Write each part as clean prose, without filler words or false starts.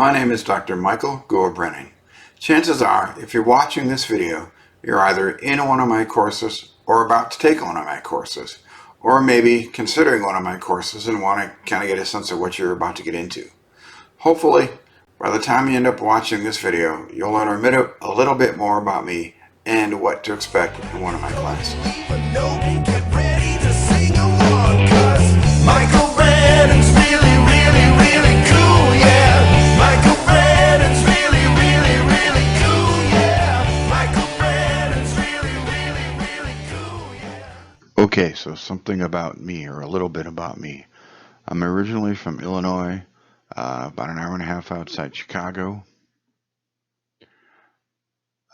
My name is Dr. Michael Guo-Brennan. Chances are, if you're watching this video, you're either in one of my courses or about to take one of my courses, or maybe considering one of my courses and want to kind of get a sense of what you're about to get into. Hopefully, by the time you end up watching this video, you'll learn a little bit more about me and what to expect in one of my classes. Michael Brennan's really, really, really cool, yeah. Michael Brennan's really, really, really cool, yeah. Michael Brennan's really, really, really cool, yeah. Okay, so something about me, or a little bit about me. I'm originally from Illinois, about an hour and a half outside Chicago.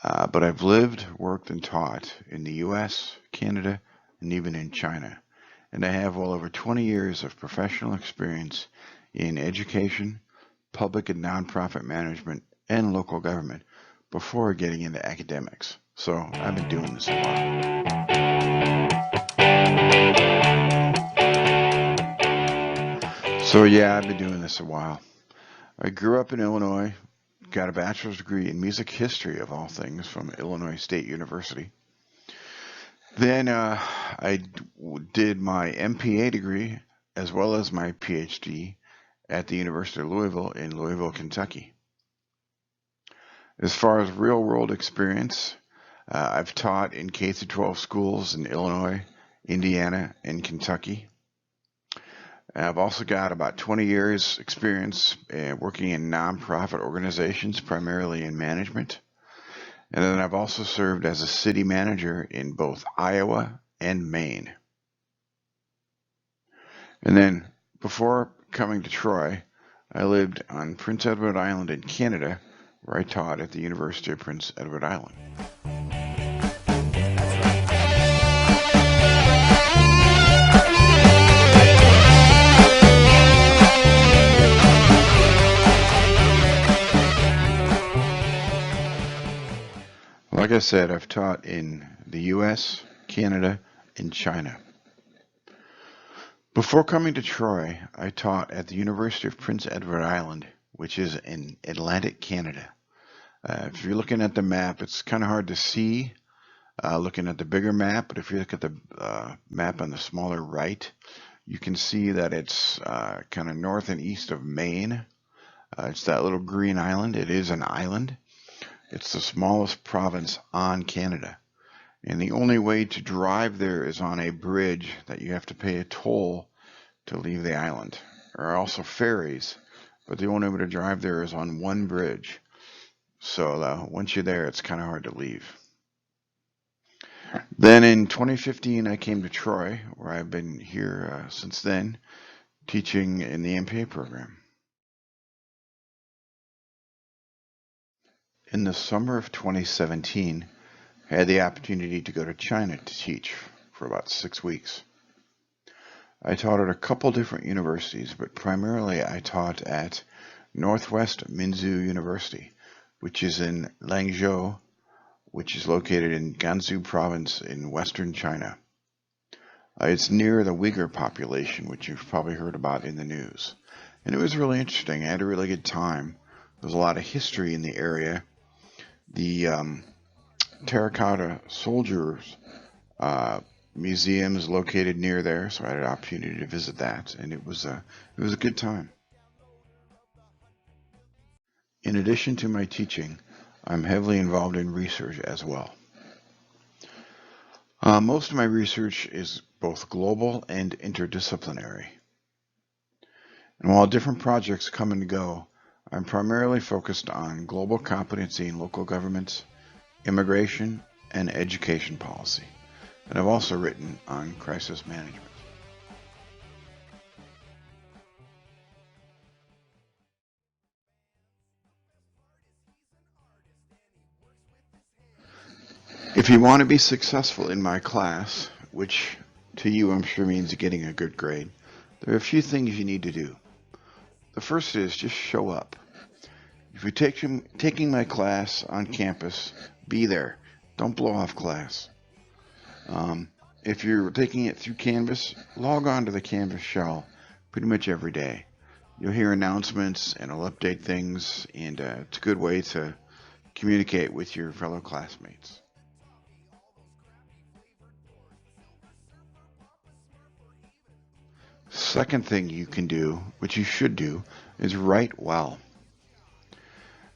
But I've lived, worked, and taught in the US, Canada, and even in China. And I have well over 20 years of professional experience in education, public and nonprofit management, and local government before getting into academics. So I've been doing this a while. I grew up in Illinois, got a bachelor's degree in music history of all things from Illinois State University. Then I did my MPA degree as well as my PhD at the University of Louisville in Louisville, Kentucky. As far as real-world experience, I've taught in K-12 schools in Illinois, Indiana, and Kentucky. I've also got about 20 years experience working in nonprofit organizations, primarily in management. And then I've also served as a city manager in both Iowa and Maine. And then before coming to Troy, I lived on Prince Edward Island in Canada, where I taught at the University of Prince Edward Island. Like I said, I've taught in the US, Canada, and China. Before coming to Troy, I taught at the University of Prince Edward Island, which is in Atlantic Canada. If you're looking at the map, it's kind of hard to see looking at the bigger map, but if you look at the map on the smaller right, you can see that it's kind of north and east of Maine. It's that little green island. It is an island. It's the smallest province on Canada. And the only way to drive there is on a bridge that you have to pay a toll to leave the island. There are also ferries, but the only way to drive there is on one bridge. So once you're there, it's kind of hard to leave. Then in 2015, I came to Troy, where I've been here since then, teaching in the MPA program. In the summer of 2017, I had the opportunity to go to China to teach for about 6 weeks. I taught at a couple different universities, but primarily I taught at Northwest Minzu University, which is in Langzhou, which is located in Gansu province in western China. It's near the Uyghur population, which you've probably heard about in the news. And it was really interesting. I had a really good time. There's a lot of history in the area. The terracotta soldiers museum is located near there, so I had an opportunity to visit that, and it was a good time. In addition to my teaching, I'm heavily involved in research as well. Most of my research is both global and interdisciplinary. And while different projects come and go, I'm primarily focused on global competency in local governments, immigration, and education policy. And I've also written on crisis management. If you want to be successful in my class, which to you I'm sure means getting a good grade, there are a few things you need to do. The first is just show up. If you're taking my class on campus, be there. Don't blow off class. If you're taking it through Canvas, log on to the Canvas shell pretty much every day. You'll hear announcements and it'll update things, and it's a good way to communicate with your fellow classmates. Second thing you can do, which you should do, is write well.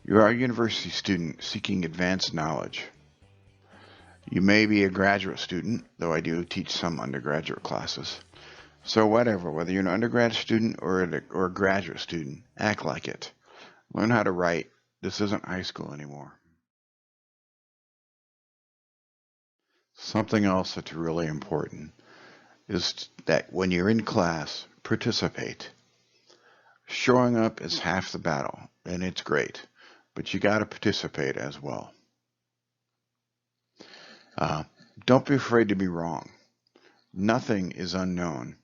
You are a university student seeking advanced knowledge. You may be a graduate student, though I do teach some undergraduate classes. So whatever, whether you're an undergraduate student or a graduate student, act like it. Learn how to write. This isn't high school anymore. Something else that's really important is that when you're in class, participate. Showing up is half the battle, and it's great, but you got to participate as well. Don't be afraid to be wrong. Nothing is unknown.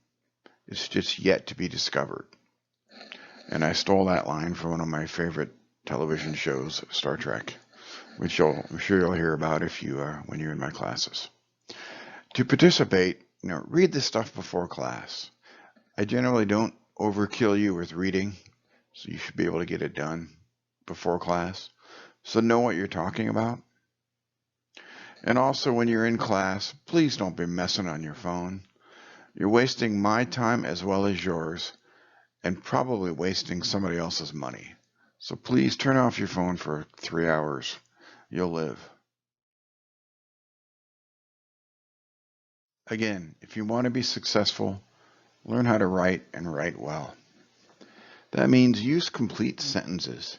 It's just yet to be discovered. And I stole that line from one of my favorite television shows, Star Trek, which I'm sure you'll hear about if you when you're in my classes. To participate, read this stuff before class. I generally don't overkill you with reading, so you should be able to get it done before class. So know what you're talking about. And also when you're in class, please don't be messing on your phone. You're wasting my time as well as yours, and probably wasting somebody else's money. So please turn off your phone for 3 hours. You'll live. Again, if you want to be successful, learn how to write and write well. That means use complete sentences.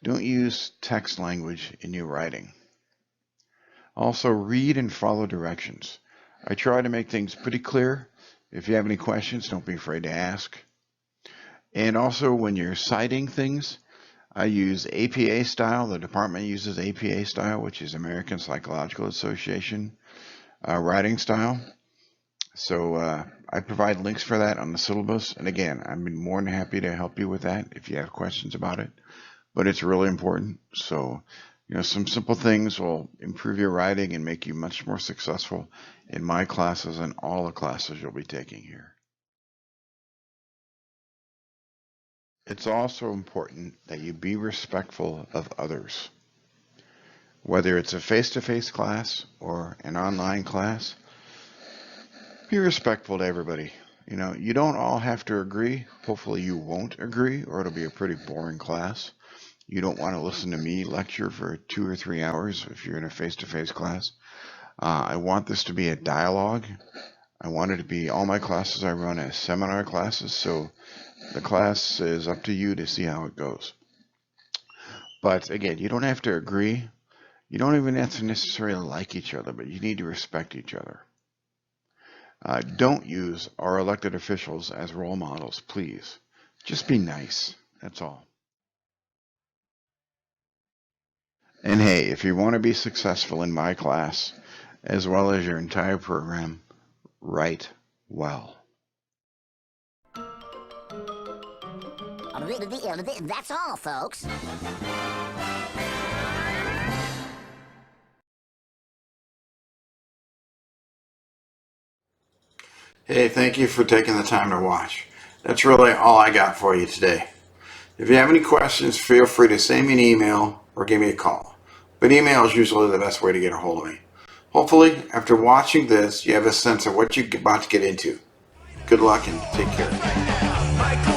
Don't use text language in your writing. Also, read and follow directions. I try to make things pretty clear. If you have any questions, don't be afraid to ask. And also, when you're citing things, I use APA style. The department uses APA style, which is American Psychological Association writing style. So I provide links for that on the syllabus. And again, I'm more than happy to help you with that if you have questions about it. But it's really important. So, some simple things will improve your writing and make you much more successful in my classes and all the classes you'll be taking here. It's also important that you be respectful of others. Whether it's a face-to-face class or an online class, be respectful to everybody. You don't all have to agree. Hopefully you won't agree, or it'll be a pretty boring class. You don't want to listen to me lecture for 2 or 3 hours if you're in a face-to-face class. I want this to be a dialogue. I want it to be all my classes I run as seminar classes, so the class is up to you to see how it goes. But again, you don't have to agree. You don't even have to necessarily like each other, but you need to respect each other. Don't use our elected officials as role models, please. Just be nice. That's all. And hey, if you want to be successful in my class, as well as your entire program, write well. That's all, folks. Hey, thank you for taking the time to watch. That's really all I got for you today. If you have any questions, feel free to send me an email or give me a call. But email is usually the best way to get a hold of me. Hopefully, after watching this, you have a sense of what you're about to get into. Good luck and take care.